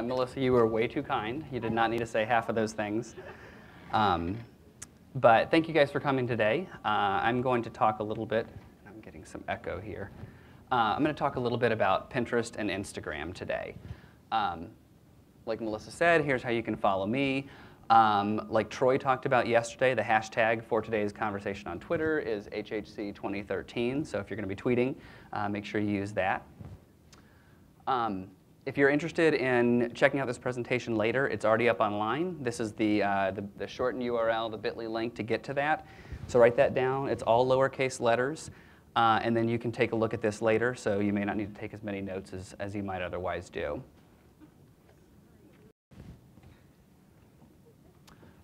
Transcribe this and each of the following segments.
Melissa, you were way too kind. You did not need to say half of those things. But thank you guys for coming today. I'm going to talk a little bit. I'm getting some echo here. I'm going to talk a little bit about Pinterest and Instagram today. Like Melissa said, here's how you can follow me. Like Troy talked about yesterday, the hashtag for today's conversation on Twitter is HHC2013. So if you're going to be tweeting, make sure you use that. If you're interested in checking out this presentation later, it's already up online. This is the shortened URL, the bit.ly link to get to that. So write that down. It's all lowercase letters. And then you can take a look at this later, so you may not need to take as many notes as you might otherwise do.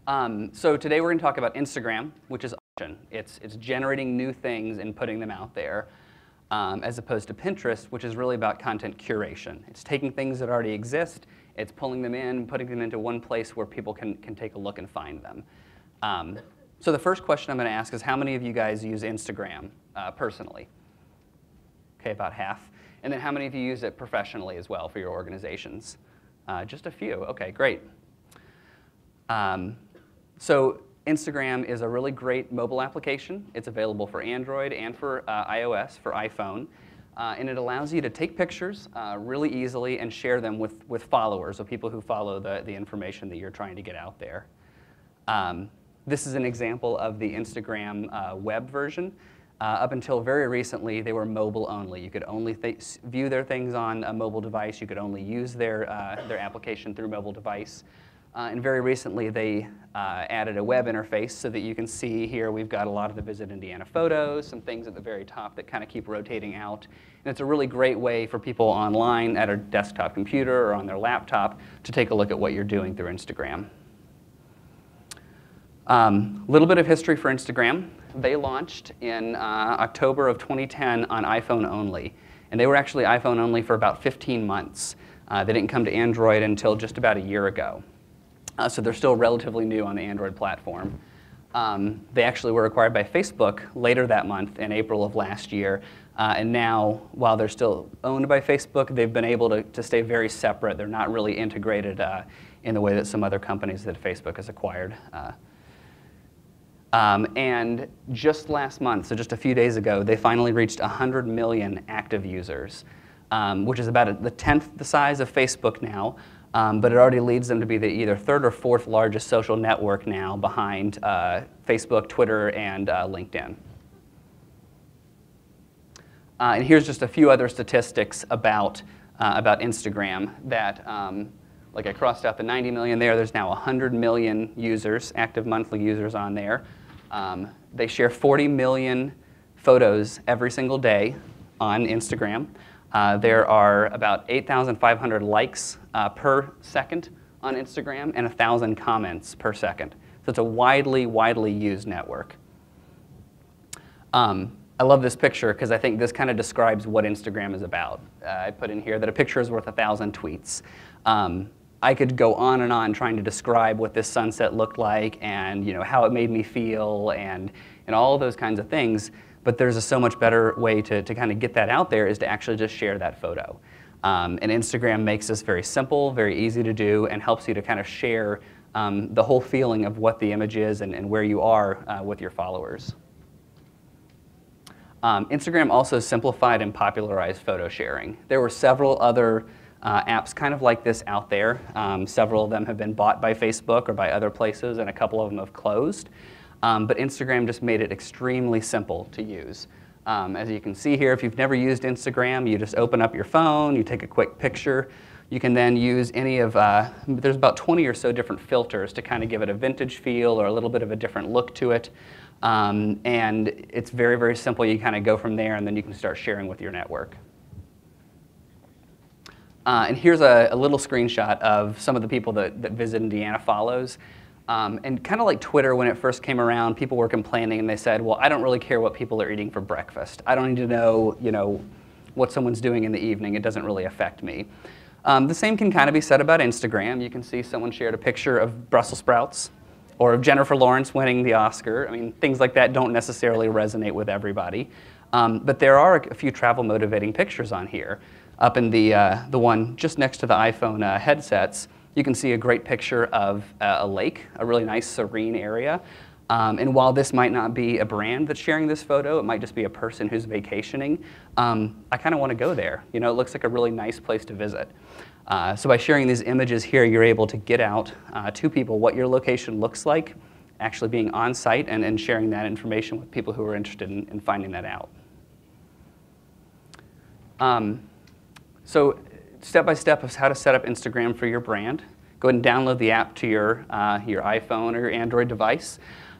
So today we're going to talk about Instagram, which is auction. It's generating new things and putting them out there, as opposed to Pinterest, which is really about content curation. It's taking things that already exist, it's pulling them in, putting them into one place where people can take a look and find them. So the first question I'm going to ask is, how many of you guys use Instagram personally? Okay, about half. And then how many of you use it professionally as well for your organizations? Just a few. Okay, great. So Instagram is a really great mobile application. It's available for Android and for iOS, for iPhone. And it allows you to take pictures really easily and share them with followers, or people who follow the information that you're trying to get out there. This is an example of the Instagram web version. Up until very recently, they were mobile only. You could only view their things on a mobile device. You could only use their application through mobile device. And very recently, they added a web interface so that you can see here we've got a lot of the Visit Indiana photos, some things at the very top that kind of keep rotating out. And it's a really great way for people online at a desktop computer or on their laptop to take a look at what you're doing through Instagram. Little bit of history for Instagram. They launched in October of 2010 on iPhone only. And they were actually iPhone only for about 15 months. They didn't come to Android until just about a year ago. So they're still relatively new on the Android platform. They actually were acquired by Facebook later that month in April of last year. And now, while they're still owned by Facebook, they've been able to stay very separate. They're not really integrated in the way that some other companies that Facebook has acquired. And just last month, so just a few days ago, they finally reached 100 million active users, which is about the 10th the size of Facebook now. But it already leads them to be the either third or fourth largest social network now behind Facebook, Twitter, and LinkedIn. And here's just a few other statistics about Instagram that, like I crossed out the 90 million there, there's now 100 million users, active monthly users on there. They share 40 million photos every single day on Instagram. There are about 8,500 likes per second on Instagram and 1,000 comments per second. So it's a widely used network. I love this picture because I think this kind of describes what Instagram is about. I put in here that a picture is worth 1,000 tweets. I could go on and on trying to describe what this sunset looked like and how it made me feel and all those kinds of things. But there's a so much better way to kind of get that out there is to actually just share that photo. And Instagram makes this very simple, very easy to do, and helps you to kind of share the whole feeling of what the image is and where you are with your followers. Instagram also simplified and popularized photo sharing. There were several other apps kind of like this out there. Several of them have been bought by Facebook or by other places, and a couple of them have closed. But Instagram just made it extremely simple to use. As you can see here, if you've never used Instagram, you just open up your phone, you take a quick picture. You can then use any of, there's about 20 or so different filters to kind of give it a vintage feel or a little bit of a different look to it. And it's very simple. You kind of go from there, and then you can start sharing with your network. And here's a little screenshot of some of the people that Visit Indiana follows. And kind of like Twitter, when it first came around, people were complaining and they said, well, I don't really care what people are eating for breakfast. I don't need to know, what someone's doing in the evening. It doesn't really affect me. The same can kind of be said about Instagram. You can see someone shared a picture of Brussels sprouts or of Jennifer Lawrence winning the Oscar. I mean, things like that don't necessarily resonate with everybody. But there are a few travel motivating pictures on here. up in the one just next to the iPhone headsets, you can see a great picture of a lake, a really nice serene area. And while this might not be a brand that's sharing this photo, it might just be a person who's vacationing, I kind of want to go there. You know, it looks like a really nice place to visit. So by sharing these images here, you're able to get out to people what your location looks like, actually being on site and sharing that information with people who are interested in finding that out. So step-by-step of how to set up Instagram for your brand. Go ahead and download the app to your iPhone or your Android device,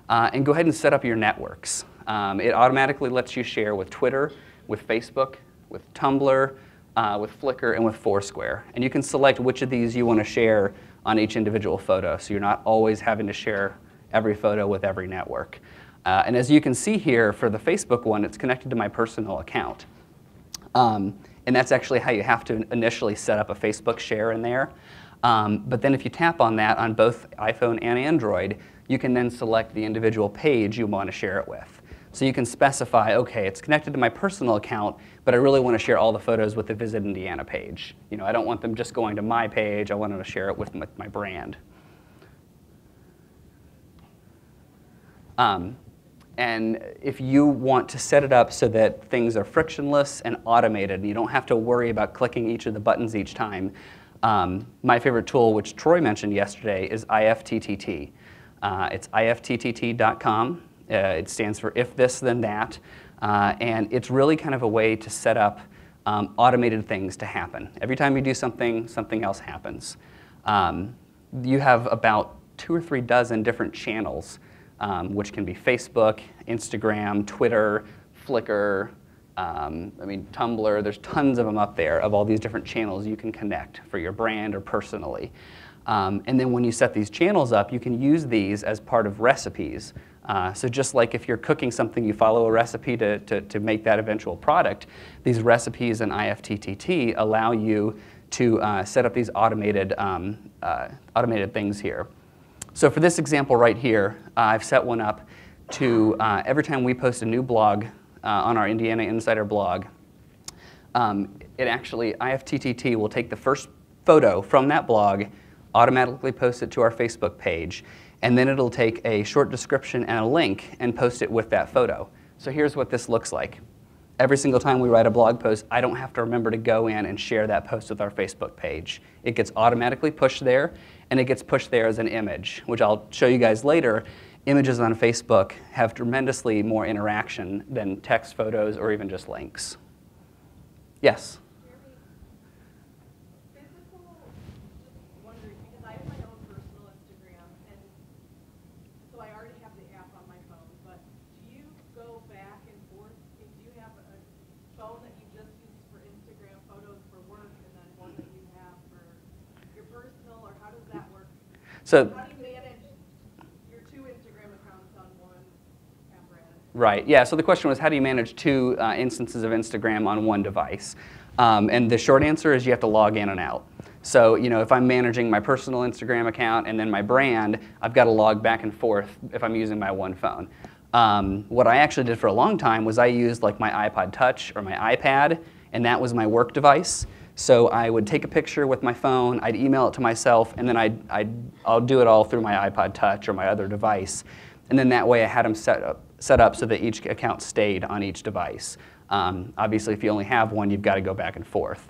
and go ahead and set up your networks. It automatically lets you share with Twitter, with Facebook, with Tumblr, with Flickr, and with Foursquare. And you can select which of these you want to share on each individual photo, so you're not always having to share every photo with every network. And as you can see here, for the Facebook one, it's connected to my personal account. And that's actually how you have to initially set up a Facebook share in there. But then if you tap on that on both iPhone and Android, you can then select the individual page you want to share it with. So you can specify, okay, it's connected to my personal account, but I really want to share all the photos with the Visit Indiana page. You know, I don't want them just going to my page. I want them to share it with my brand. And if you want to set it up so that things are frictionless and automated, and you don't have to worry about clicking each of the buttons each time, my favorite tool, which Troy mentioned yesterday, is IFTTT. It's ifttt.com. It stands for if this, then that. And it's really kind of a way to set up automated things to happen. Every time you do something, something else happens. You have about 2 or 3 dozen different channels, which can be Facebook, Instagram, Twitter, Flickr, Tumblr. There's tons of them up there of all these different channels you can connect for your brand or personally. And then when you set these channels up, you can use these as part of recipes. So just like if you're cooking something, you follow a recipe to make that eventual product, these recipes in IFTTT allow you to set up these automated things here. So for this example right here, I've set one up to every time we post a new blog on our Indiana Insider blog, IFTTT will take the first photo from that blog, automatically post it to our Facebook page, and then it'll take a short description and a link and post it with that photo. So here's what this looks like. Every single time we write a blog post, I don't have to remember to go in and share that post with our Facebook page. It gets automatically pushed there, and it gets pushed there as an image, which I'll show you guys later. Images on Facebook have tremendously more interaction than text photos or even just links. Yes? So, how do you manage your 2 Instagram accounts on one apparatus? Right, yeah, so the question was how do you manage 2 instances of Instagram on one device? And the short answer is you have to log in and out. So, you know, if I'm managing my personal Instagram account and then my brand, I've got to log back and forth if I'm using my one phone. What I actually did for a long time was I used like my iPod Touch or my iPad, and that was my work device. So I would take a picture with my phone, I'd email it to myself, and then I'll do it all through my iPod Touch or my other device. And then that way I had them set up so that each account stayed on each device. Obviously, if you only have one, you've got to go back and forth.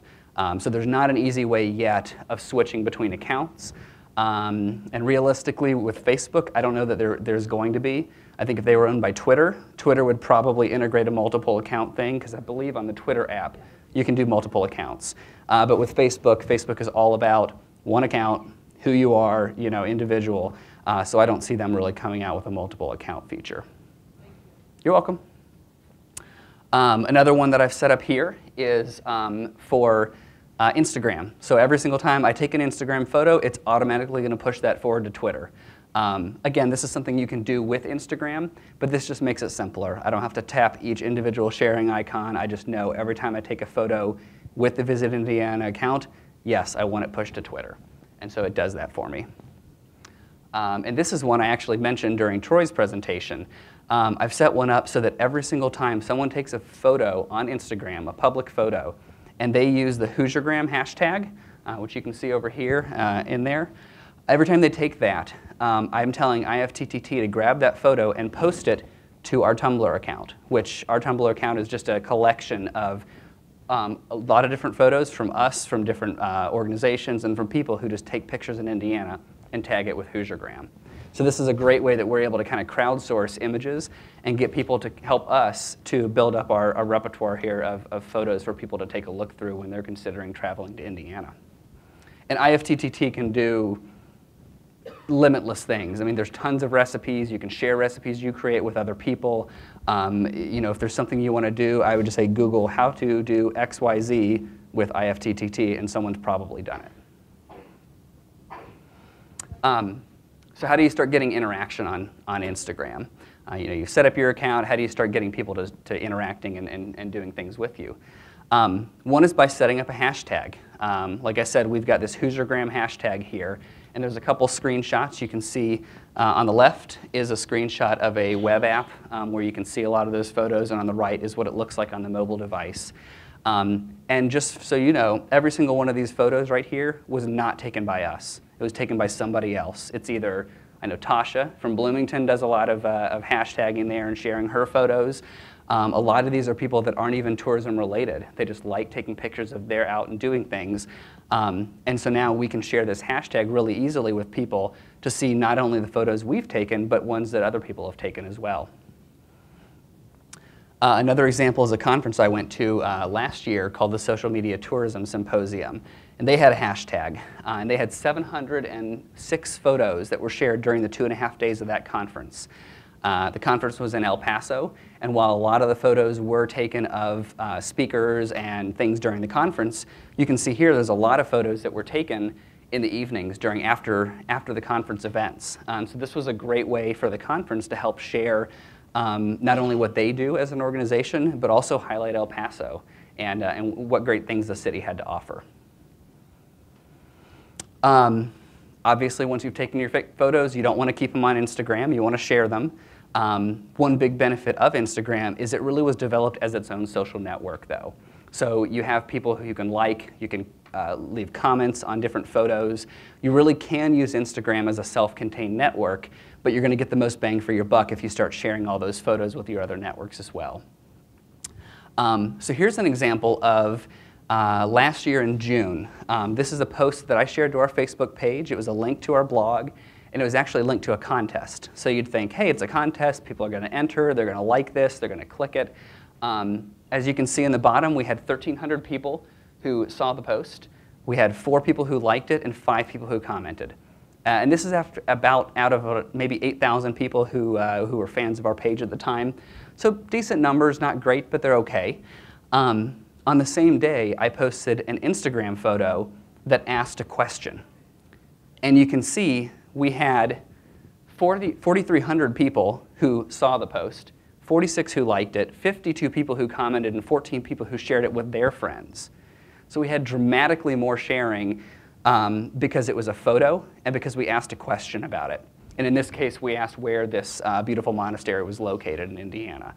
So there's not an easy way yet of switching between accounts. And realistically, with Facebook, I don't know that there's going to be. I think if they were owned by Twitter, Twitter would probably integrate a multiple account thing, because I believe on the Twitter app, you can do multiple accounts. But with Facebook, Facebook is all about one account, who you are, you know, individual. So I don't see them really coming out with a multiple account feature. You're welcome. Another one that I've set up here is for Instagram. So every single time I take an Instagram photo, it's automatically going to push that forward to Twitter. Again, this is something you can do with Instagram, but this just makes it simpler. I don't have to tap each individual sharing icon. I just know every time I take a photo with the Visit Indiana account, yes, I want it pushed to Twitter. And so it does that for me. And this is one I actually mentioned during Troy's presentation. I've set one up so that every single time someone takes a photo on Instagram, a public photo, and they use the Hoosiergram hashtag, which you can see over here in there. Every time they take that, I'm telling IFTTT to grab that photo and post it to our Tumblr account, which our Tumblr account is just a collection of a lot of different photos from us, from different organizations, and from people who just take pictures in Indiana and tag it with Hoosiergram. So this is a great way that we're able to kind of crowdsource images and get people to help us to build up our repertoire here of photos for people to take a look through when they're considering traveling to Indiana. And IFTTT can do limitless things. I mean, there's tons of recipes. You can share recipes you create with other people. You know, if there's something you want to do, I would just say Google how to do XYZ with IFTTT, and someone's probably done it. So how do you start getting interaction on Instagram? You know, you set up your account. How do you start getting people to interacting and doing things with you? One is by setting up a hashtag. Like I said, we've got this Hoosiergram hashtag here, and there's a couple screenshots you can see. On the left is a screenshot of a web app where you can see a lot of those photos, and on the right is what it looks like on the mobile device. And just so you know, every single one of these photos right here was not taken by us. It was taken by somebody else. It's either, I know Tasha from Bloomington does a lot of hashtagging there and sharing her photos. A lot of these are people that aren't even tourism related. They just like taking pictures of they're out and doing things. And so now we can share this hashtag really easily with people to see not only the photos we've taken, but ones that other people have taken as well. Another example is a conference I went to last year called the Social Media Tourism Symposium. And they had a hashtag. And they had 706 photos that were shared during the 2.5 days of that conference. The conference was in El Paso, and while a lot of the photos were taken of speakers and things during the conference, you can see here there's a lot of photos that were taken in the evenings during after the conference events. So this was a great way for the conference to help share not only what they do as an organization, but also highlight El Paso and what great things the city had to offer. Obviously, once you've taken your photos, you don't want to keep them on Instagram. You want to share them. One big benefit of Instagram is it really was developed as its own social network, though. So you have people who you can like, you can leave comments on different photos. You really can use Instagram as a self-contained network, but you're going to get the most bang for your buck if you start sharing all those photos with your other networks as well. So here's an example of last year in June. This is a post that I shared to our Facebook page. It was a link to our blog, and it was actually linked to a contest. So you'd think, hey, it's a contest. People are going to enter. They're going to like this. They're going to click it. As you can see in the bottom, we had 1,300 people who saw the post. We had 4 people who liked it and 5 people who commented. And this is out of maybe 8,000 people who were fans of our page at the time. So decent numbers, not great, but they're okay. On the same day, I posted an Instagram photo that asked a question. And you can see we had 4,300 people who saw the post, 46 who liked it, 52 people who commented, and 14 people who shared it with their friends. So we had dramatically more sharing because it was a photo and because we asked a question about it. And in this case, we asked where this beautiful monastery was located in Indiana.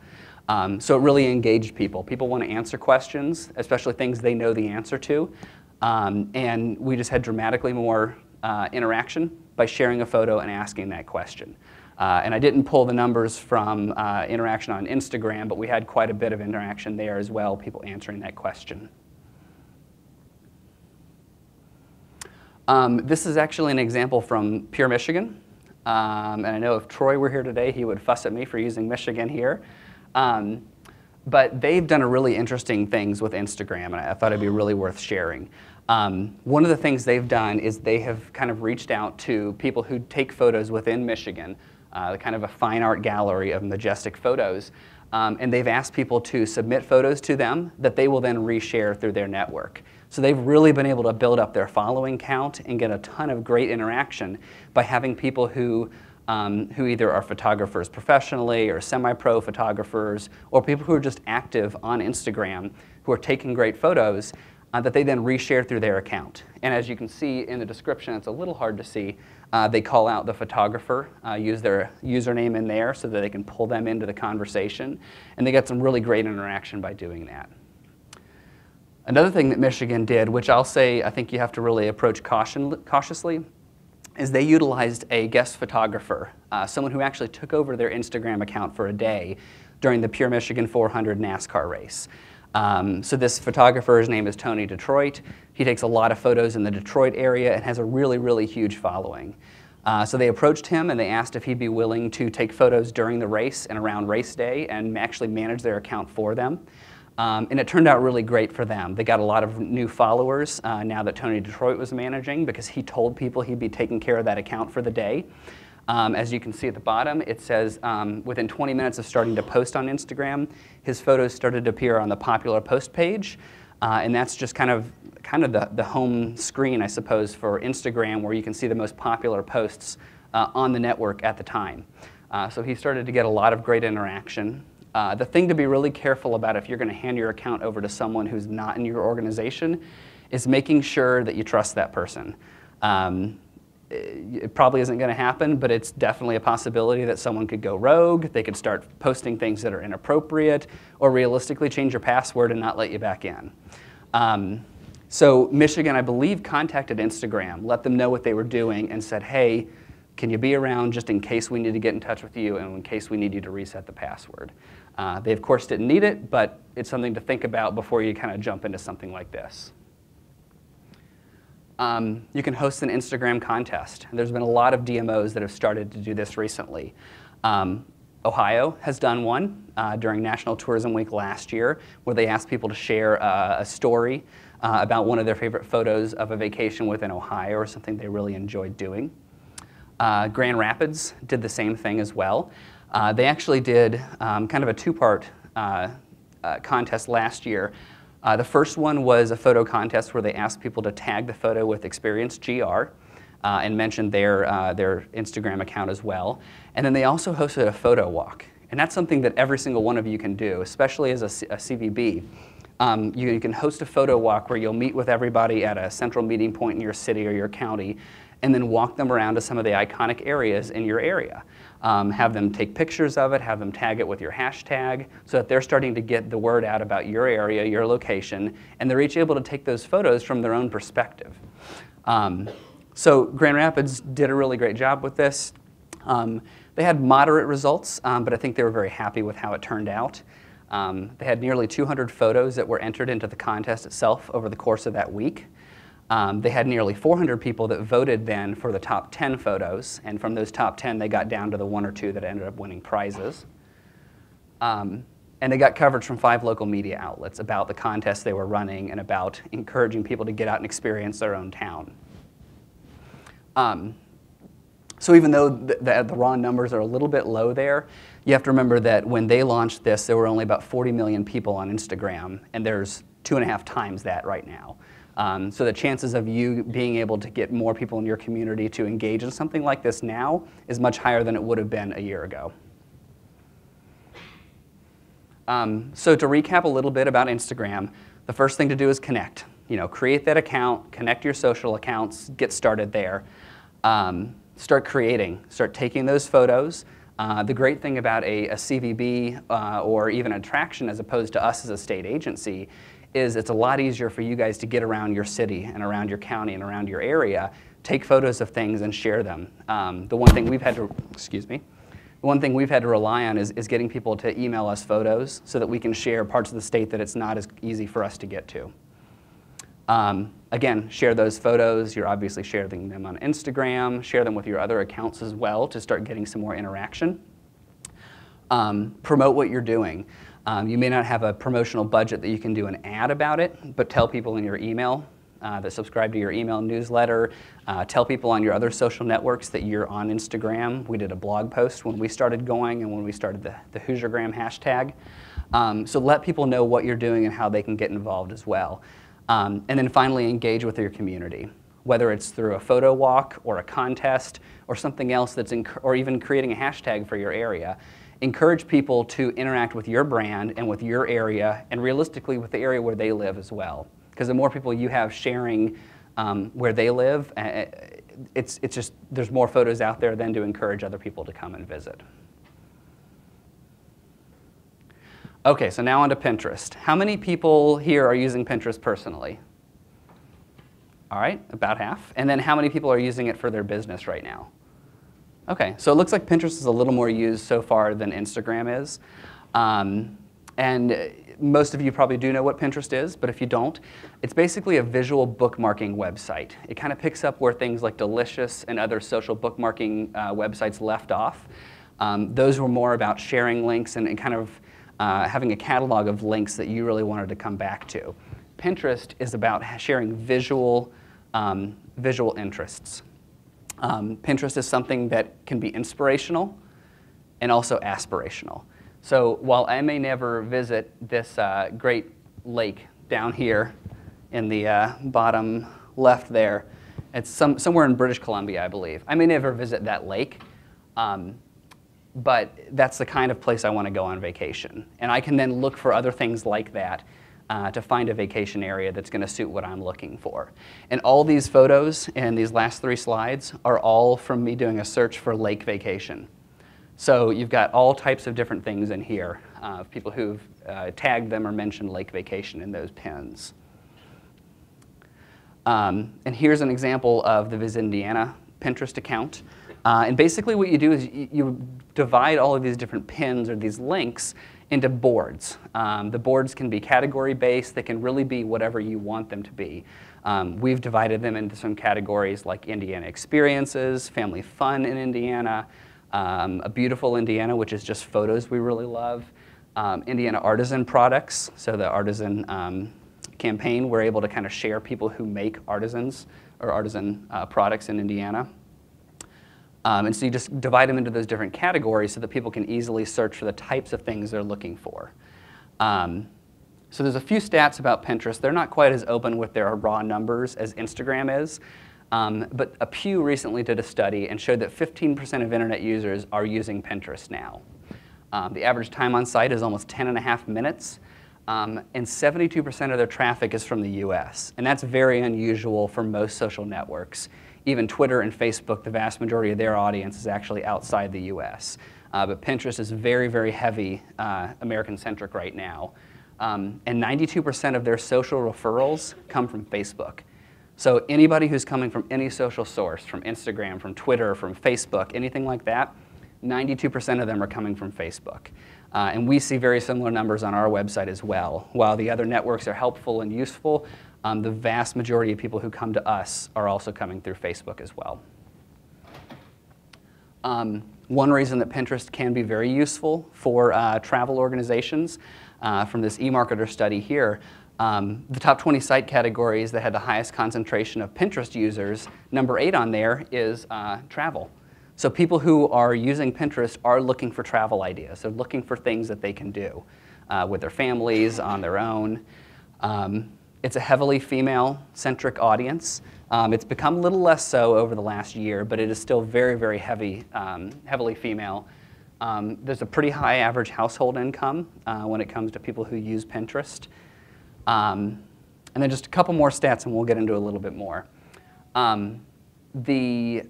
So it really engaged people. People want to answer questions, especially things they know the answer to. And we just had dramatically more interaction by sharing a photo and asking that question. And I didn't pull the numbers from interaction on Instagram, but we had quite a bit of interaction there as well, people answering that question. This is actually an example from Pure Michigan. And I know if Troy were here today, he would fuss at me for using Michigan here. But they've done a really interesting things with Instagram, and I thought it'd be really worth sharing. One of the things they've done is they have kind of reached out to people who take photos within Michigan, kind of a fine art gallery of majestic photos, and they've asked people to submit photos to them that they will then reshare through their network. So they've really been able to build up their following count and get a ton of great interaction by having people who either are photographers professionally or semi-pro photographers, or people who are just active on Instagram who are taking great photos that they then reshare through their account. And as you can see in the description, it's a little hard to see, they call out the photographer, use their username in there so that they can pull them into the conversation, and they get some really great interaction by doing that. Another thing that Michigan did, which I'll say I think you have to really approach cautiously, is they utilized a guest photographer, someone who actually took over their Instagram account for a day during the Pure Michigan 400 NASCAR race. So this photographer, his name is Tony Detroit. He takes a lot of photos in the Detroit area and has a really, really huge following. So they approached him and they asked if he'd be willing to take photos during the race and around race day and actually manage their account for them. And it turned out really great for them. They got a lot of new followers now that Tony Detroit was managing, because he told people he'd be taking care of that account for the day. As you can see at the bottom, it says within 20 minutes of starting to post on Instagram, his photos started to appear on the popular post page. And that's just kind of the home screen, I suppose, for Instagram, where you can see the most popular posts on the network at the time. So he started to get a lot of great interaction. The thing to be really careful about if you're going to hand your account over to someone who's not in your organization is making sure that you trust that person. It probably isn't going to happen, but it's definitely a possibility that someone could go rogue, they could start posting things that are inappropriate, or realistically change your password and not let you back in. So Michigan, I believe, contacted Instagram, let them know what they were doing, and said, hey, can you be around just in case we need to get in touch with you and in case we need you to reset the password? They, of course, didn't need it, but it's something to think about before you kind of jump into something like this. You can host an Instagram contest. There's been a lot of DMOs that have started to do this recently. Ohio has done one during National Tourism Week last year, where they asked people to share a story about one of their favorite photos of a vacation within Ohio or something they really enjoyed doing. Grand Rapids did the same thing as well. They actually did kind of a two-part contest last year. The first one was a photo contest where they asked people to tag the photo with Experience GR and mention their Instagram account as well. And then they also hosted a photo walk. And that's something that every single one of you can do, especially as a CVB. You can host a photo walk where you'll meet with everybody at a central meeting point in your city or your county, and then walk them around to some of the iconic areas in your area. Have them take pictures of it, have them tag it with your hashtag, so that they're starting to get the word out about your area, your location, and they're each able to take those photos from their own perspective. So Grand Rapids did a really great job with this. They had moderate results, but I think they were very happy with how it turned out. They had nearly 200 photos that were entered into the contest itself over the course of that week. They had nearly 400 people that voted then for the top 10 photos, and from those top 10 they got down to the 1 or 2 that ended up winning prizes. And they got coverage from 5 local media outlets about the contest they were running and about encouraging people to get out and experience their own town. So even though the raw numbers are a little bit low there, you have to remember that when they launched this, there were only about 40 million people on Instagram, and there's 2.5 times that right now. So the chances of you being able to get more people in your community to engage in something like this now is much higher than it would have been a year ago. So to recap a little bit about Instagram, the first thing to do is connect. Create that account, connect your social accounts, get started there. Start creating, start taking those photos. The great thing about a CVB or even an attraction as opposed to us as a state agency is it's a lot easier for you guys to get around your city and around your county and around your area, take photos of things and share them. The one thing we've had to rely on is getting people to email us photos so that we can share parts of the state that it's not as easy for us to get to. Again, share those photos. You're obviously sharing them on Instagram. Share them with your other accounts as well to start getting some more interaction. Promote what you're doing. You may not have a promotional budget that you can do an ad about it, but tell people in your email that subscribe to your email newsletter. Tell people on your other social networks that you're on Instagram. We did a blog post when we started going and when we started the Hoosiergram hashtag. So let people know what you're doing and how they can get involved as well. And then finally, engage with your community, whether it's through a photo walk or a contest or something else or even creating a hashtag for your area. Encourage people to interact with your brand and with your area and realistically with the area where they live as well. Because the more people you have sharing where they live, it's just, there's more photos out there then to encourage other people to come and visit. Okay, so now on to Pinterest. How many people here are using Pinterest personally? All right, about half. And then how many people are using it for their business right now? Okay, so it looks like Pinterest is a little more used so far than Instagram is. And most of you probably do know what Pinterest is, but if you don't, it's basically a visual bookmarking website. It kind of picks up where things like Delicious and other social bookmarking websites left off. Those were more about sharing links and kind of having a catalog of links that you really wanted to come back to. Pinterest is about sharing visual interests. Pinterest is something that can be inspirational and also aspirational. So while I may never visit this great lake down here in the bottom left there, it's somewhere in British Columbia, I believe. I may never visit that lake, but that's the kind of place I want to go on vacation. And I can then look for other things like that to find a vacation area that's going to suit what I'm looking for. And all these photos and these last 3 slides are all from me doing a search for lake vacation. So you've got all types of different things in here, people who've tagged them or mentioned lake vacation in those pins. And here's an example of the Visit Indiana Pinterest account. And basically what you do is you divide all of these different pins or these links into boards. The boards can be category-based. They can really be whatever you want them to be. We've divided them into some categories like Indiana experiences, family fun in Indiana, a beautiful Indiana, which is just photos we really love, Indiana artisan products, so the artisan campaign, we're able to kind of share people who make artisans or artisan products in Indiana. And so you just divide them into those different categories so that people can easily search for the types of things they're looking for. So there's a few stats about Pinterest. They're not quite as open with their raw numbers as Instagram is. But a Pew recently did a study and showed that 15% of internet users are using Pinterest now. The average time on site is almost 10.5 minutes. And 72% of their traffic is from the US. And that's very unusual for most social networks. Even Twitter and Facebook, the vast majority of their audience is actually outside the US. But Pinterest is very, very heavy American-centric right now. And 92% of their social referrals come from Facebook. So anybody who's coming from any social source, from Instagram, from Twitter, from Facebook, anything like that, 92% of them are coming from Facebook. And we see very similar numbers on our website as well. While the other networks are helpful and useful, the vast majority of people who come to us are also coming through Facebook as well. One reason that Pinterest can be very useful for travel organizations, from this eMarketer study here, the top 20 site categories that had the highest concentration of Pinterest users, number 8 on there is travel. So people who are using Pinterest are looking for travel ideas. They're looking for things that they can do with their families, on their own. It's a heavily female-centric audience. It's become a little less so over the last year, but it is still very, very heavily female. There's a pretty high average household income when it comes to people who use Pinterest. And then just a couple more stats, and we'll get into a little bit more. 80%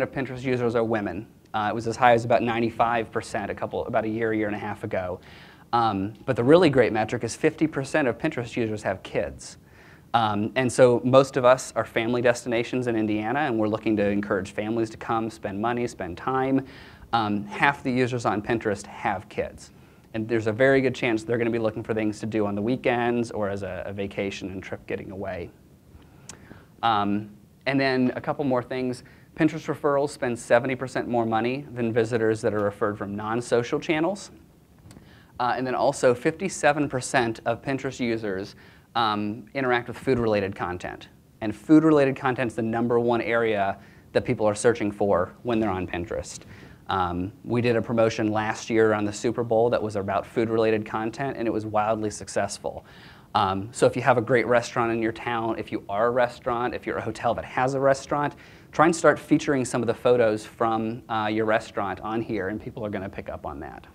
of Pinterest users are women. It was as high as about 95% about a year and a half ago. But the really great metric is 50% of Pinterest users have kids. And so most of us are family destinations in Indiana, and we're looking to encourage families to come, spend money, spend time. Half the users on Pinterest have kids. And there's a very good chance they're going to be looking for things to do on the weekends or as a vacation and trip getting away. And then a couple more things. Pinterest referrals spend 70% more money than visitors that are referred from non-social channels. And then also 57% of Pinterest users interact with food-related content. And food-related content is the #1 area that people are searching for when they're on Pinterest. We did a promotion last year on the Super Bowl that was about food-related content, and it was wildly successful. So if you have a great restaurant in your town, if you are a restaurant, if you're a hotel that has a restaurant, try and start featuring some of the photos from your restaurant on here, and people are going to pick up on that.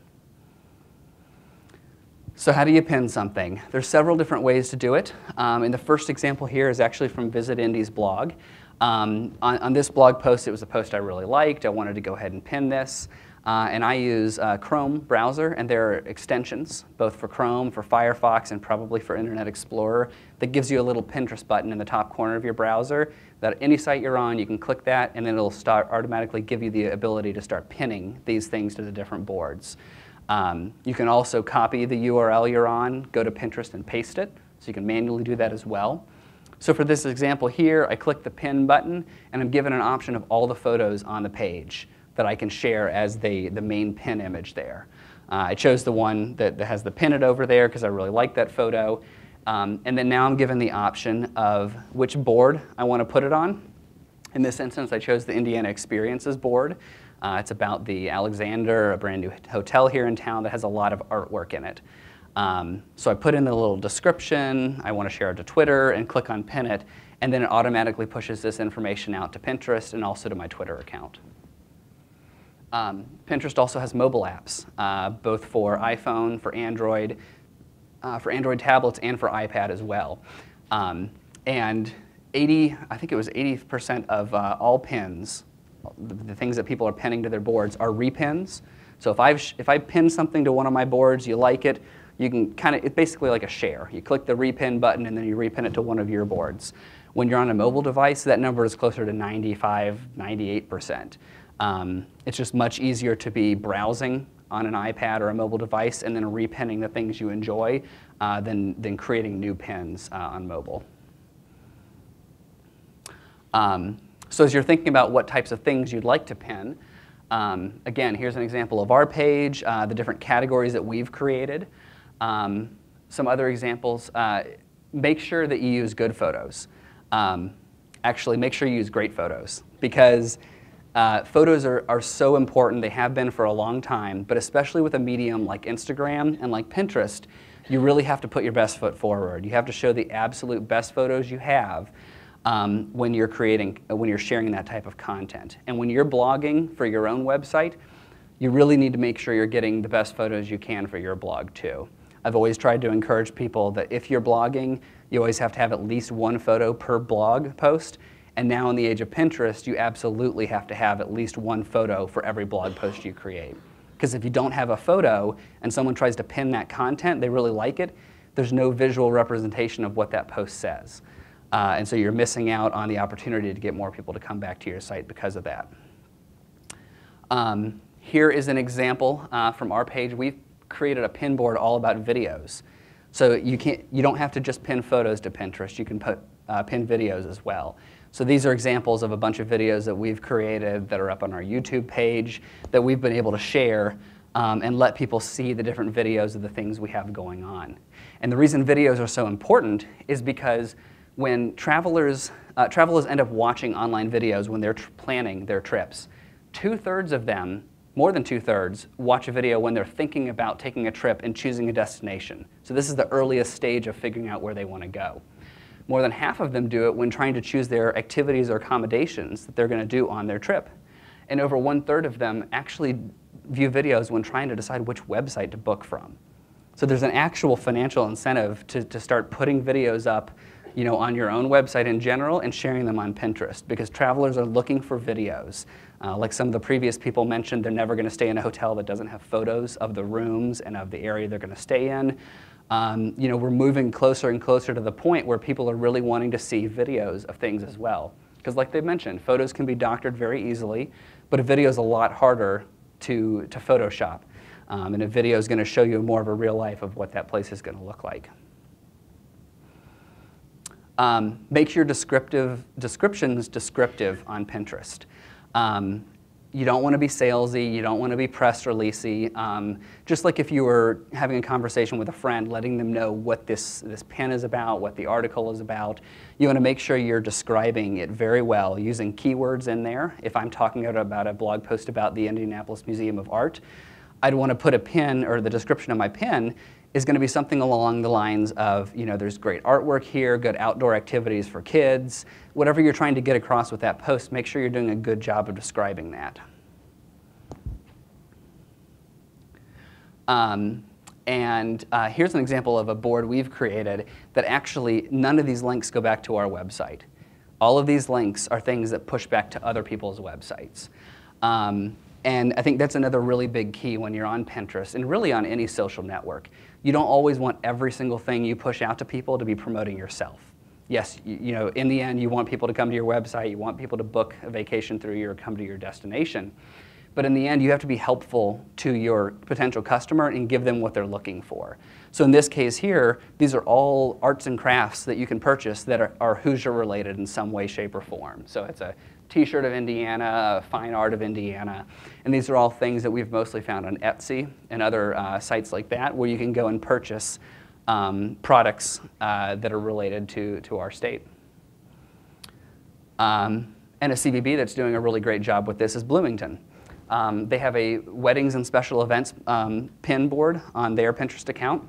So how do you pin something? There's several different ways to do it. And the first example here is actually from Visit Indy's blog. On this blog post, it was a post I really liked. I wanted to go ahead and pin this. And I use Chrome browser, and there are extensions, both for Chrome, for Firefox, and probably for Internet Explorer, that gives you a little Pinterest button in the top corner of your browser that any site you're on, you can click that, and then it'll start automatically give you the ability to start pinning these things to the different boards. You can also copy the URL you're on, go to Pinterest and paste it, so you can manually do that as well. So for this example here, I click the pin button, and I'm given an option of all the photos on the page that I can share as the main pin image there. I chose the one that has the pin it over there because I really like that photo. And then now I'm given the option of which board I want to put it on. In this instance, I chose the Indiana Experiences board. It's about the Alexander, a brand new hotel here in town that has a lot of artwork in it. So I put in the little description, I want to share it to Twitter, and click on Pin It, and then it automatically pushes this information out to Pinterest and also to my Twitter account. Pinterest also has mobile apps, both for iPhone, for Android tablets, and for iPad as well. And I think it was 80% of all pins, the things that people are pinning to their boards, are repins. So if I pin something to one of my boards, you like it, you can it's basically like a share. You click the repin button and then you repin it to one of your boards. When you're on a mobile device, that number is closer to 95, 98%. It's just much easier to be browsing on an iPad or a mobile device and then repinning the things you enjoy than creating new pins on mobile. So as you're thinking about what types of things you'd like to pin, again, here's an example of our page, the different categories that we've created. Some other examples, make sure that you use good photos. Actually, make sure you use great photos, because photos are so important. They have been for a long time, but especially with a medium like Instagram and like Pinterest, you really have to put your best foot forward. You have to show the absolute best photos you have when you're sharing that type of content. And when you're blogging for your own website, you really need to make sure you're getting the best photos you can for your blog too. I've always tried to encourage people that if you're blogging, you always have to have at least one photo per blog post. And now in the age of Pinterest, you absolutely have to have at least one photo for every blog post you create. Because if you don't have a photo and someone tries to pin that content, they really like it, there's no visual representation of what that post says. And so you're missing out on the opportunity to get more people to come back to your site because of that. Here is an example from our page. We've created a pin board all about videos. So you don't have to just pin photos to Pinterest. You can pin videos as well. So these are examples of a bunch of videos that we've created that are up on our YouTube page that we've been able to share and let people see the different videos of the things we have going on. And the reason videos are so important is because when travelers end up watching online videos when they're planning their trips, 2/3 of them, more than 2/3, watch a video when they're thinking about taking a trip and choosing a destination. So this is the earliest stage of figuring out where they want to go. More than half of them do it when trying to choose their activities or accommodations that they're going to do on their trip. And over 1/3 of them actually view videos when trying to decide which website to book from. So there's an actual financial incentive to start putting videos up, on your own website in general and sharing them on Pinterest, because travelers are looking for videos. Like some of the previous people mentioned, they're never going to stay in a hotel that doesn't have photos of the rooms and of the area they're going to stay in. We're moving closer and closer to the point where people are really wanting to see videos of things as well. Because like they mentioned, photos can be doctored very easily, but a video is a lot harder to Photoshop. And a video is going to show you more of a real life of what that place is going to look like. Make your descriptions descriptive on Pinterest. You don't want to be salesy, you don't want to be press releasey. Just like if you were having a conversation with a friend, letting them know what this pin is about, what the article is about, you want to make sure you're describing it very well, using keywords in there. If I'm talking about a blog post about the Indianapolis Museum of Art, I'd want to put a pin, or the description of my pin is going to be something along the lines of, there's great artwork here, good outdoor activities for kids. Whatever you're trying to get across with that post, make sure you're doing a good job of describing that. Here's an example of a board we've created that actually none of these links go back to our website. All of these links are things that push back to other people's websites. And I think that's another really big key when you're on Pinterest and really on any social network. You don't always want every single thing you push out to people to be promoting yourself. Yes, you know, in the end, you want people to come to your website, you want people to book a vacation through you or come to your destination. But in the end, you have to be helpful to your potential customer and give them what they're looking for. So in this case here, these are all arts and crafts that you can purchase that are Hoosier related in some way, shape, or form. So it's a t-shirt of Indiana, a fine art of Indiana. And these are all things that we've mostly found on Etsy and other sites like that, where you can go and purchase products that are related to our state. And a CVB that's doing a really great job with this is Bloomington. They have a weddings and special events pin board on their Pinterest account.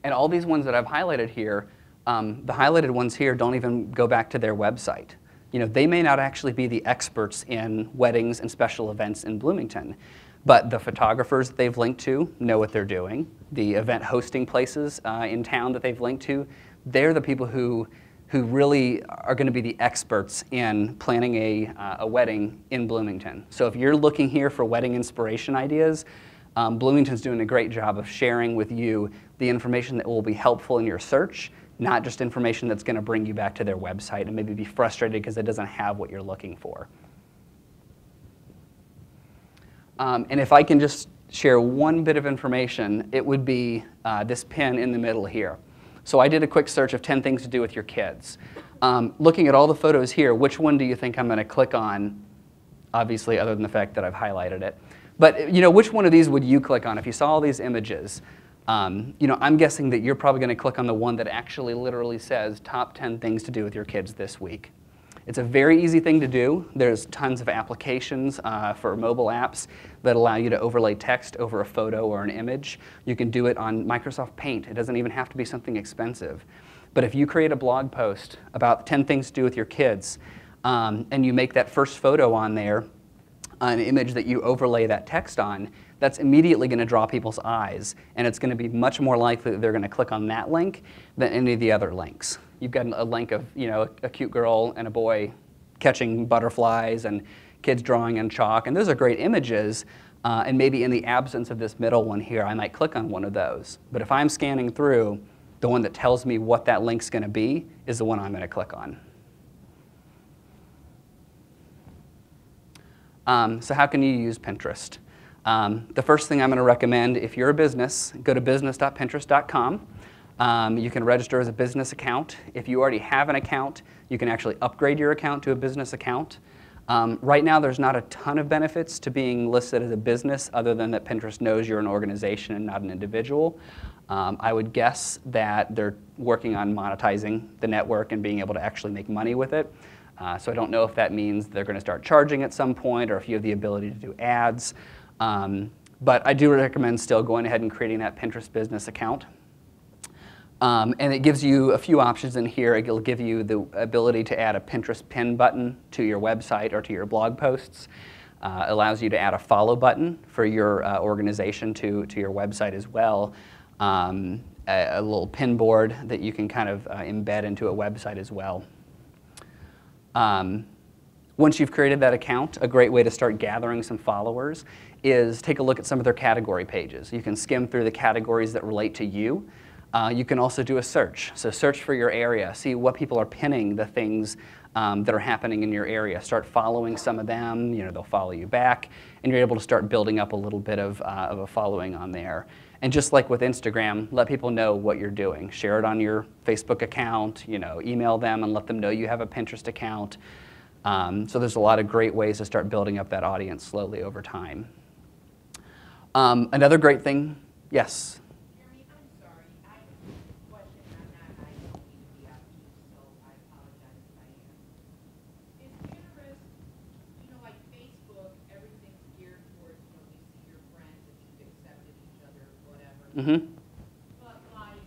And all these ones that I've highlighted here, the highlighted ones here don't even go back to their website. You know, they may not actually be the experts in weddings and special events in Bloomington, but the photographers that they've linked to know what they're doing. The event hosting places in town that they've linked to, they're the people who really are going to be the experts in planning a wedding in Bloomington. So if you're looking here for wedding inspiration ideas, Bloomington's doing a great job of sharing with you the information that will be helpful in your search, not just information that's going to bring you back to their website and maybe be frustrated because it doesn't have what you're looking for. And if I can just share one bit of information, it would be this pin in the middle here. So I did a quick search of 10 things to do with your kids. Looking at all the photos here, which one do you think I'm going to click on? Obviously, other than the fact that I've highlighted it. But you know, which one of these would you click on if you saw all these images? You know, I'm guessing that you're probably going to click on the one that actually literally says top 10 things to do with your kids this week. It's a very easy thing to do. There's tons of applications for mobile apps that allow you to overlay text over a photo or an image. You can do it on Microsoft Paint. It doesn't even have to be something expensive. But if you create a blog post about 10 things to do with your kids, and you make that first photo on there, an image that you overlay that text on, that's immediately going to draw people's eyes, and it's going to be much more likely that they're going to click on that link than any of the other links. You've got a link of, you know, a cute girl and a boy catching butterflies and kids drawing in chalk, and those are great images, and maybe in the absence of this middle one here, I might click on one of those. But if I'm scanning through, the one that tells me what that link's going to be is the one I'm going to click on. So how can you use Pinterest? The first thing I'm going to recommend, if you're a business, go to business.pinterest.com. You can register as a business account. If you already have an account, you can actually upgrade your account to a business account. Right now, there's not a ton of benefits to being listed as a business other than that Pinterest knows you're an organization and not an individual. I would guess that they're working on monetizing the network and being able to actually make money with it. So I don't know if that means they're going to start charging at some point or if you have the ability to do ads. But I do recommend still going ahead and creating that Pinterest business account. And it gives you a few options in here. It'll give you the ability to add a Pinterest pin button to your website or to your blog posts. Allows you to add a follow button for your organization to your website as well. A little pin board that you can kind of embed into a website as well. Once you've created that account, a great way to start gathering some followers is take a look at some of their category pages. You can skim through the categories that relate to you. You can also do a search. So search for your area, see what people are pinning, the things that are happening in your area. Start following some of them, you know, they'll follow you back, and you're able to start building up a little bit of a following on there. And just like with Instagram, let people know what you're doing. Share it on your Facebook account, you know, email them and let them know you have a Pinterest account. So there's a lot of great ways to start building up that audience slowly over time. Another great thing, yes? Jeremy, I'm sorry. I have a question. I don't mean to be obtuse, so I apologize if I am. Is Pinterest, you know, like Facebook, everything's geared towards, you know, you see your friends and you've accepted each other, whatever. Mm-hmm. But like,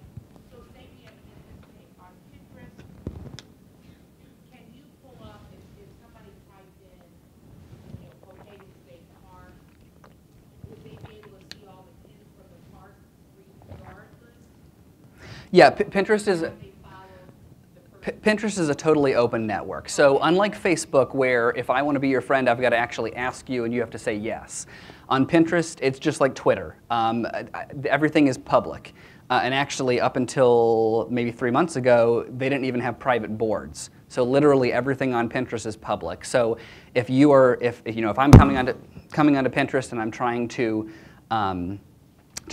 so say we have a business page on Pinterest, can you pull up, if somebody typed in, you know, Potato State Park, would they be able to see all the pins from the park regardless? Yeah, Pinterest is. They follow the person Pinterest is a totally open network. So unlike Facebook, where if I want to be your friend, I've got to actually ask you and you have to say yes. On Pinterest, it's just like Twitter. Everything is public. And actually, up until maybe 3 months ago, they didn't even have private boards. So literally everything on Pinterest is public. So if I'm coming onto Pinterest and I'm trying to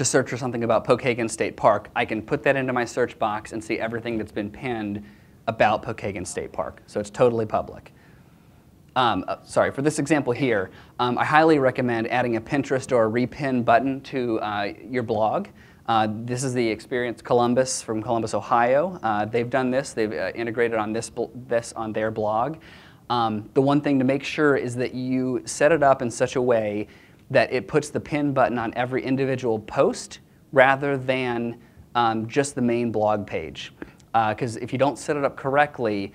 search for something about Pokagon State Park, I can put that into my search box and see everything that's been pinned about Pokagon State Park. So it's totally public. Sorry, for this example here, I highly recommend adding a Pinterest or a repin button to your blog. This is the Experience Columbus from Columbus, Ohio. They've done this. They've integrated on this on their blog. The one thing to make sure is that you set it up in such a way that it puts the pin button on every individual post rather than just the main blog page. Because if you don't set it up correctly,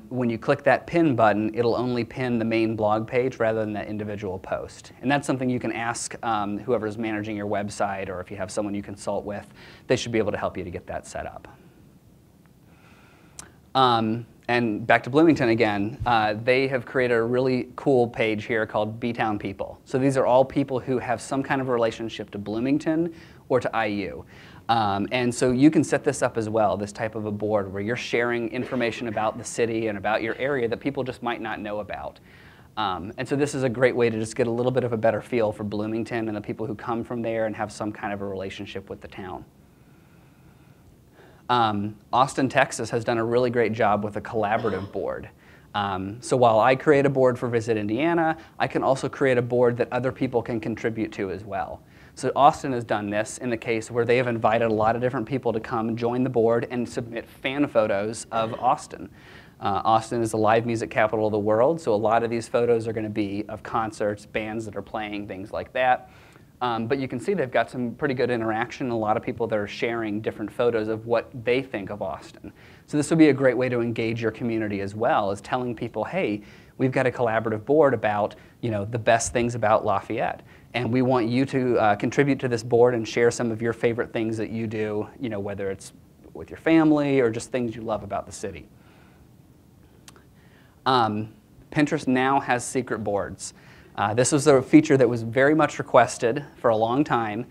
when you click that pin button, it'll only pin the main blog page rather than that individual post. And that's something you can ask whoever's managing your website, or if you have someone you consult with, they should be able to help you to get that set up. And back to Bloomington again, they have created a really cool page here called B-Town People. So these are all people who have some kind of relationship to Bloomington or to IU. And so you can set this up as well, this type of a board where you're sharing information about the city and about your area that people just might not know about. And so this is a great way to just get a little bit of a better feel for Bloomington and the people who come from there and have some kind of a relationship with the town. Austin, Texas has done a really great job with a collaborative board. So while I create a board for Visit Indiana, I can also create a board that other people can contribute to as well. So Austin has done this in the case where they have invited a lot of different people to come join the board and submit fan photos of Austin. Austin is the live music capital of the world, so a lot of these photos are going to be of concerts, bands that are playing, things like that. But you can see they've got some pretty good interaction, a lot of people that are sharing different photos of what they think of Austin. So this would be a great way to engage your community as well, is telling people, hey, we've got a collaborative board about the best things about Lafayette. And we want you to contribute to this board and share some of your favorite things that you do, whether it's with your family or just things you love about the city. Pinterest now has secret boards. This was a feature that was very much requested for a long time,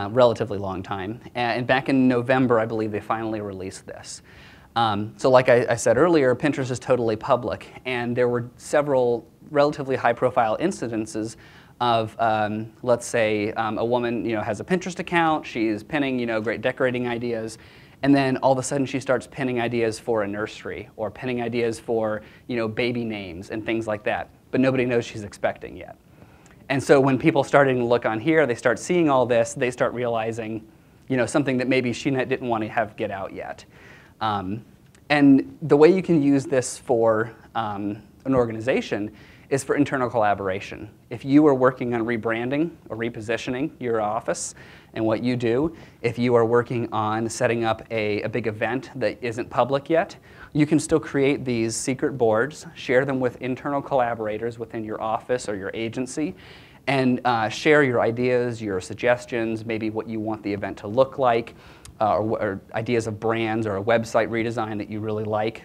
relatively long time. And back in November, I believe they finally released this. So like I said earlier, Pinterest is totally public. And there were several relatively high-profile incidences of, let's say, a woman has a Pinterest account, she's pinning great decorating ideas, and then all of a sudden she starts pinning ideas for a nursery or pinning ideas for baby names and things like that, but nobody knows she's expecting yet. And so when people starting to look on here, they start seeing all this, they start realizing something that maybe she didn't want to get out yet. And the way you can use this for an organization is for internal collaboration. If you are working on rebranding or repositioning your office and what you do, if you are working on setting up a big event that isn't public yet, you can still create these secret boards, share them with internal collaborators within your office or your agency, and share your ideas, your suggestions, maybe what you want the event to look like, or ideas of brands or a website redesign that you really like.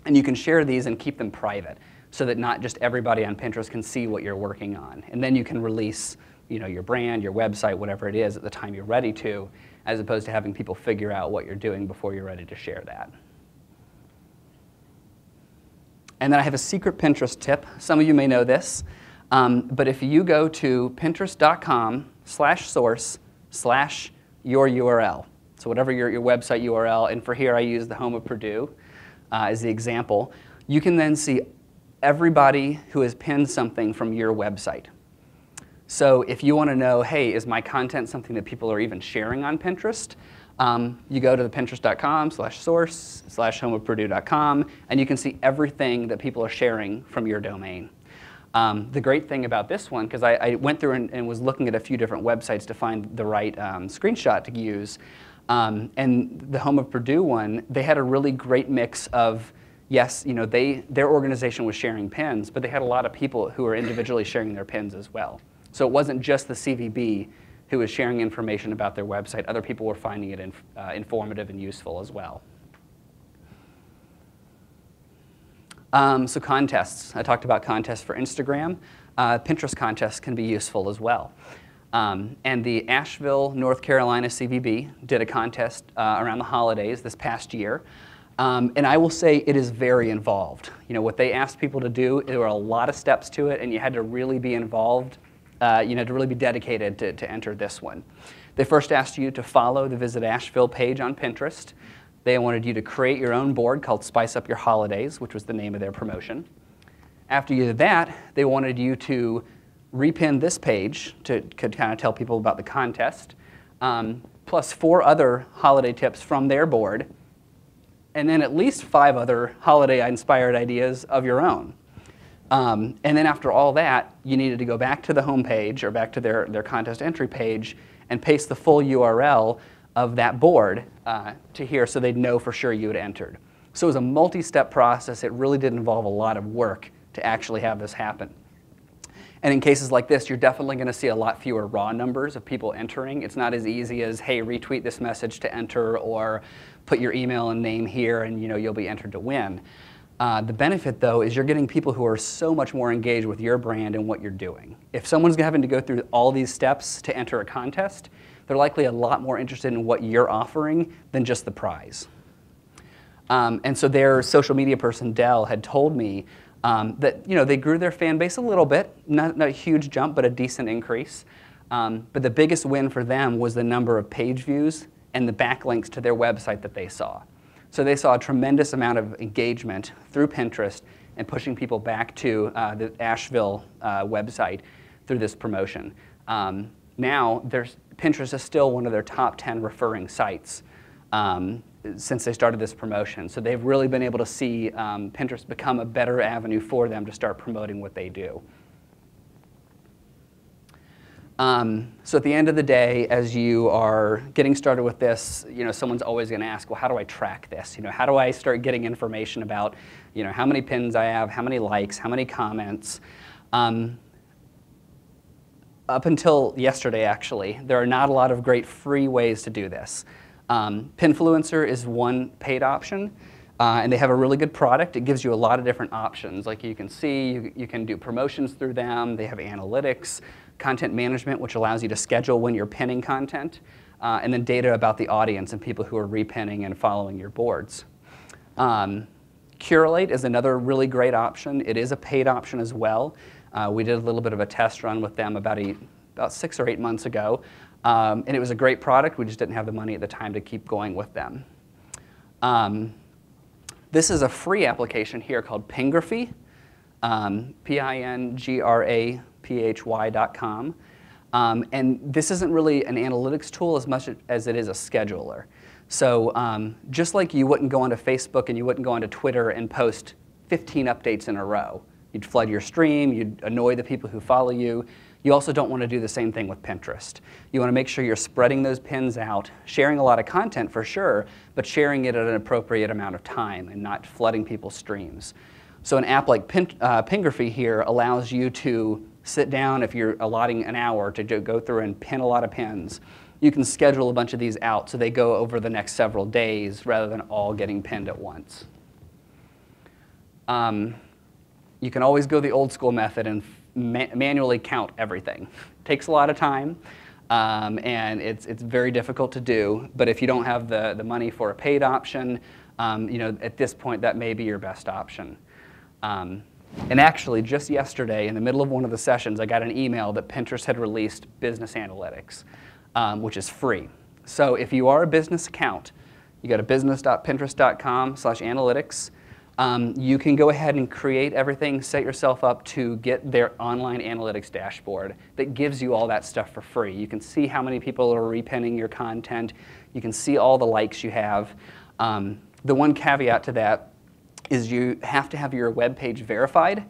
And you can share these and keep them private, so that not just everybody on Pinterest can see what you're working on. And then you can release your brand, your website, whatever it is at the time you're ready to, as opposed to having people figure out what you're doing before you're ready to share that. And then I have a secret Pinterest tip. Some of you may know this, but if you go to pinterest.com/source/your URL, so whatever your website URL, and for here I use the home of Purdue as the example, you can then see everybody who has pinned something from your website. So if you want to know, hey, is my content something that people are even sharing on Pinterest? You go to the pinterest.com/source/homeofpurdue.com, and you can see everything that people are sharing from your domain. The great thing about this one, because I went through and was looking at a few different websites to find the right screenshot to use, and the Home of Purdue one, they had a really great mix of, yes, their organization was sharing pins, but they had a lot of people who were individually sharing their pins as well. So it wasn't just the CVB who was sharing information about their website. Other people were finding it informative and useful as well. So contests. I talked about contests for Instagram. Pinterest contests can be useful as well. And the Asheville, North Carolina CVB did a contest around the holidays this past year. And I will say it is very involved. You know, what they asked people to do, there were a lot of steps to it, and you had to really be involved, you know, to really be dedicated to enter this one. They first asked you to follow the Visit Asheville page on Pinterest. They wanted you to create your own board called Spice Up Your Holidays, which was the name of their promotion. After you did that, they wanted you to repin this page to kind of tell people about the contest, plus 4 other holiday tips from their board, and then at least 5 other holiday-inspired ideas of your own. And then after all that, you needed to go back to the home page or back to their contest entry page and paste the full URL of that board to here so they'd know for sure you had entered. So it was a multi-step process. It really did involve a lot of work to actually have this happen. And in cases like this, you're definitely going to see a lot fewer raw numbers of people entering. It's not as easy as, hey, retweet this message to enter, or put your email and name here and you'll be entered to win. The benefit, though, is you're getting people who are so much more engaged with your brand and what you're doing. If someone's having to go through all these steps to enter a contest, they're likely a lot more interested in what you're offering than just the prize. And so their social media person, Dell, had told me that they grew their fan base a little bit, not a huge jump, but a decent increase. But the biggest win for them was the number of page views and the backlinks to their website that they saw. So they saw a tremendous amount of engagement through Pinterest and pushing people back to the Asheville website through this promotion. Now, Pinterest is still one of their top 10 referring sites since they started this promotion. So they've really been able to see Pinterest become a better avenue for them to start promoting what they do. So at the end of the day, as you are getting started with this, someone's always going to ask, well, how do I track this? How do I start getting information about, how many pins I have, how many likes, how many comments? Up until yesterday, actually, there are not a lot of great free ways to do this. Pinfluencer is one paid option, and they have a really good product. It gives you a lot of different options. Like you can see, you can do promotions through them. They have analytics, content management, which allows you to schedule when you're pinning content, and then data about the audience and people who are repinning and following your boards. Curate is another really great option. It is a paid option as well. We did a little bit of a test run with them about 6 or 8 months ago, and it was a great product. We just didn't have the money at the time to keep going with them. This is a free application here called Pingraphy, pingraphy.com. And this isn't really an analytics tool as much as it is a scheduler. So just like you wouldn't go onto Facebook and you wouldn't go onto Twitter and post 15 updates in a row. You'd flood your stream, you'd annoy the people who follow you. You also don't want to do the same thing with Pinterest. You want to make sure you're spreading those pins out, sharing a lot of content for sure, but sharing it at an appropriate amount of time and not flooding people's streams. So an app like Pingraphy here allows you to sit down if you're allotting an hour to go through and pin a lot of pins. You can schedule a bunch of these out so they go over the next several days rather than all getting pinned at once. You can always go the old school method and manually count everything. It takes a lot of time, and it's very difficult to do. But if you don't have the money for a paid option, at this point that may be your best option. And actually, just yesterday, in the middle of one of the sessions, I got an email that Pinterest had released Business Analytics, which is free. So if you are a business account, you go to business.pinterest.com/analytics. You can go ahead and create everything, set yourself up to get their online analytics dashboard that gives you all that stuff for free. You can see how many people are repinning your content. You can see all the likes you have. The one caveat to that is you have to have your web page verified.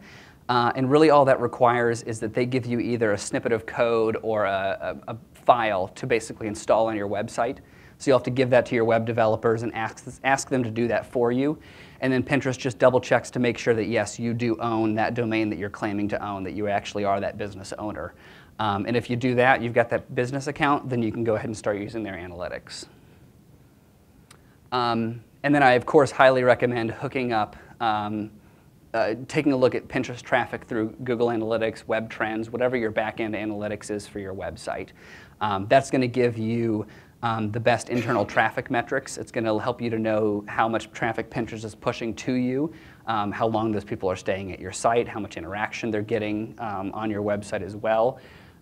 And really all that requires is that they give you either a snippet of code or a file to basically install on your website. So you'll have to give that to your web developers and ask them to do that for you. And then Pinterest just double checks to make sure that, yes, you do own that domain that you're claiming to own, that you actually are that business owner. And if you do that, you've got that business account, then you can go ahead and start using their analytics. And then I, of course, highly recommend hooking up taking a look at Pinterest traffic through Google Analytics, Web Trends, whatever your back-end analytics is for your website. That's going to give you the best internal traffic metrics. It's going to help you to know how much traffic Pinterest is pushing to you, how long those people are staying at your site, how much interaction they're getting on your website as well.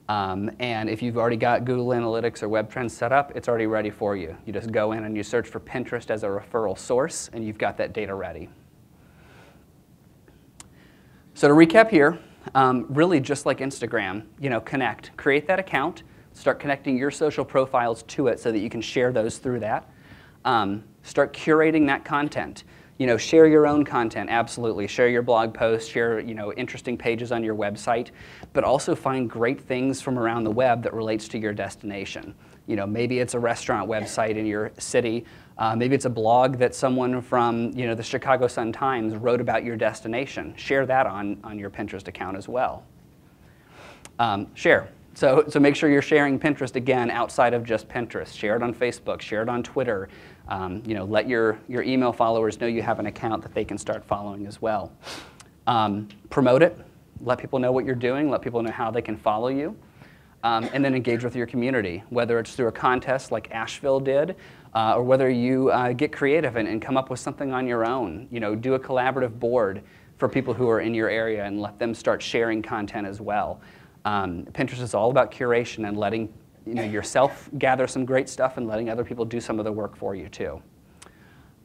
And if you've already got Google Analytics or Web Trends set up, it's already ready for you. You just go in and you search for Pinterest as a referral source, and you've got that data ready. So to recap here, really just like Instagram, connect. Create that account. Start connecting your social profiles to it so that you can share those through that. Start curating that content. Share your own content, absolutely. Share your blog posts, share interesting pages on your website, but also find great things from around the web that relates to your destination. Maybe it's a restaurant website in your city. Maybe it's a blog that someone from the Chicago Sun-Times wrote about your destination. Share that on your Pinterest account as well. Share. So make sure you're sharing Pinterest again outside of just Pinterest. Share it on Facebook. Share it on Twitter. Let your email followers know you have an account that they can start following as well. Promote it. Let people know what you're doing. Let people know how they can follow you. And then engage with your community, whether it's through a contest like Asheville did, or whether you get creative and come up with something on your own. Do a collaborative board for people who are in your area and let them start sharing content as well. Pinterest is all about curation and letting yourself gather some great stuff and letting other people do some of the work for you too.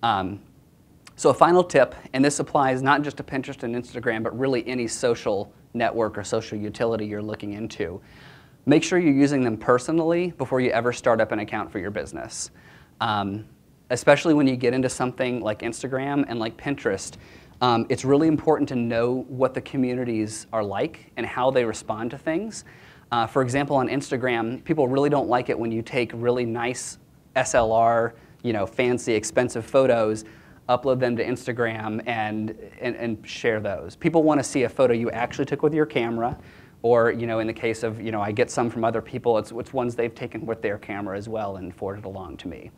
So a final tip, and this applies not just to Pinterest and Instagram, but really any social network or social utility you're looking into. Make sure you're using them personally before you ever start up an account for your business. Especially when you get into something like Instagram and like Pinterest, it's really important to know what the communities are like and how they respond to things. For example, on Instagram, people really don't like it when you take really nice SLR, fancy, expensive photos, upload them to Instagram, and share those. People want to see a photo you actually took with your camera, or in the case of I get some from other people, it's ones they've taken with their camera as well and forwarded along to me.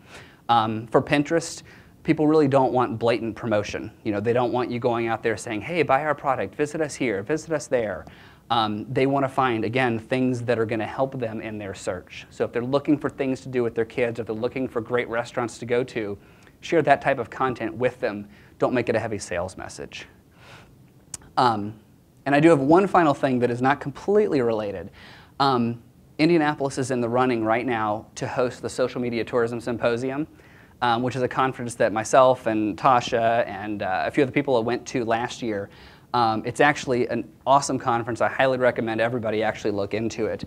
For Pinterest, people really don't want blatant promotion. They don't want you going out there saying, hey, buy our product, visit us here, visit us there. They want to find, again, things that are going to help them in their search. So if they're looking for things to do with their kids, if they're looking for great restaurants to go to, share that type of content with them. Don't make it a heavy sales message. And I do have one final thing that is not completely related. Indianapolis is in the running right now to host the Social Media Tourism Symposium, which is a conference that myself and Tasha and a few other people went to last year. It's actually an awesome conference. I highly recommend everybody actually look into it.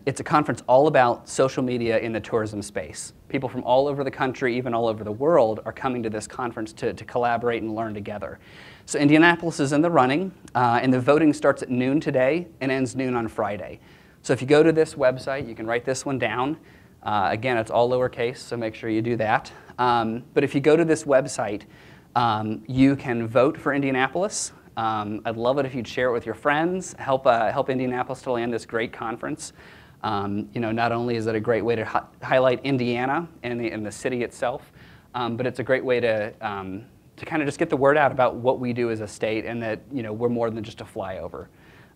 It's a conference all about social media in the tourism space. People from all over the country, even all over the world, are coming to this conference to collaborate and learn together. So Indianapolis is in the running, and the voting starts at noon today and ends noon on Friday. So if you go to this website, you can write this one down. Again, it's all lowercase, so make sure you do that. But if you go to this website, you can vote for Indianapolis. I'd love it if you'd share it with your friends, help Indianapolis to land this great conference. Not only is it a great way to highlight Indiana and the city itself, but it's a great way to kind of just get the word out about what we do as a state and that we're more than just a flyover.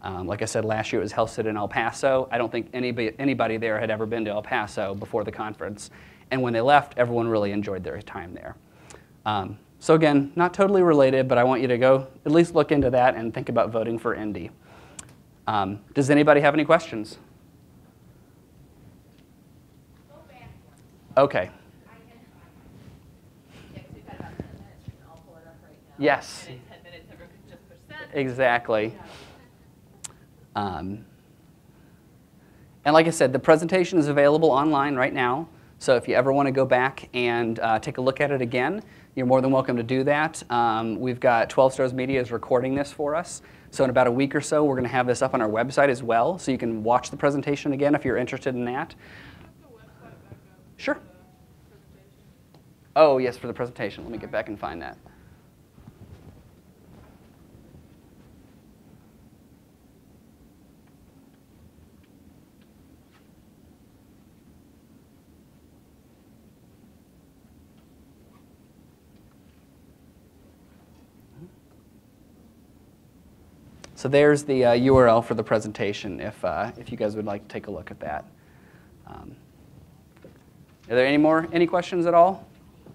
Like I said, last year it was hosted in El Paso. I don't think anybody there had ever been to El Paso before the conference. And when they left, everyone really enjoyed their time there. So again, not totally related, but I want you to go at least look into that and think about voting for Indy. Does anybody have any questions? Go back one. Okay. Yeah, 'cause we've got about 10 minutes. We can all pull it up right now. Yes. And in 10 minutes, everyone can just percent. Exactly. And like I said, the presentation is available online right now. So if you ever want to go back and take a look at it again, you're more than welcome to do that. We've got 12 Stars Media is recording this for us. So in about a week or so, we're going to have this up on our website as well. So you can watch the presentation again if you're interested in that. Sure. Oh, yes, for the presentation. Let me get back and find that. So there's the URL for the presentation if you guys would like to take a look at that. Are there any questions at all?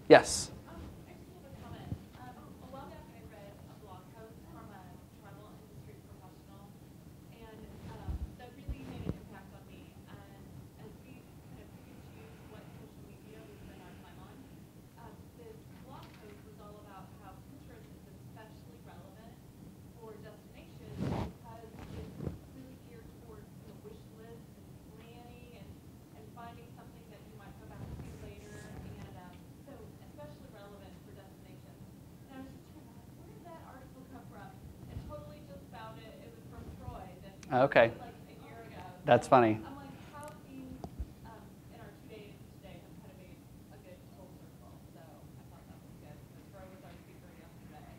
Yes? I just have a comment. A while back, I read a blog post from a travel industry professional, and that really made an impact on me. And as we kind of pick and choose what social media we spend our time on, this blog post was all about how Pinterest is especially relevant for destinations because it's really geared towards wish lists and planning and finding something that you might go back to later, and so especially relevant for destinations. And I was just trying to like, where did that article come from? And totally just found it. It was from Troy. That he Okay. wrote, like a year ago. That's funny. I'm like, how things in our 2 days today have kind of made a good full circle. So I thought that was good. Because Troy was our speaker yesterday.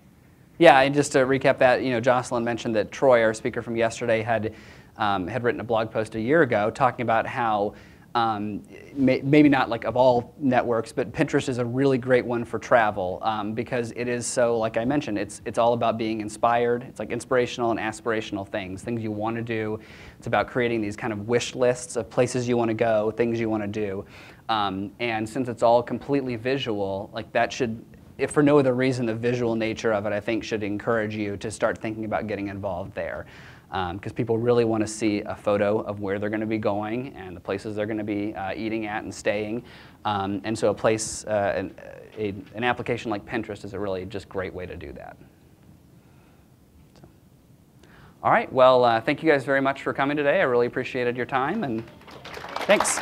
Yeah, and just to recap that, Jocelyn mentioned that Troy, our speaker from yesterday, had written a blog post a year ago talking about how maybe not like of all networks, but Pinterest is a really great one for travel because it is so, like I mentioned, it's all about being inspired. It's like inspirational and aspirational things you want to do. It's about creating these kind of wish lists of places you want to go, things you want to do. And since it's all completely visual, like that should, if for no other reason, the visual nature of it, I think, should encourage you to start thinking about getting involved there. Because people really want to see a photo of where they're going to be going and the places they're going to be eating at and staying. And so an application like Pinterest is a really just great way to do that. So. All right, well, thank you guys very much for coming today. I really appreciated your time, and thanks.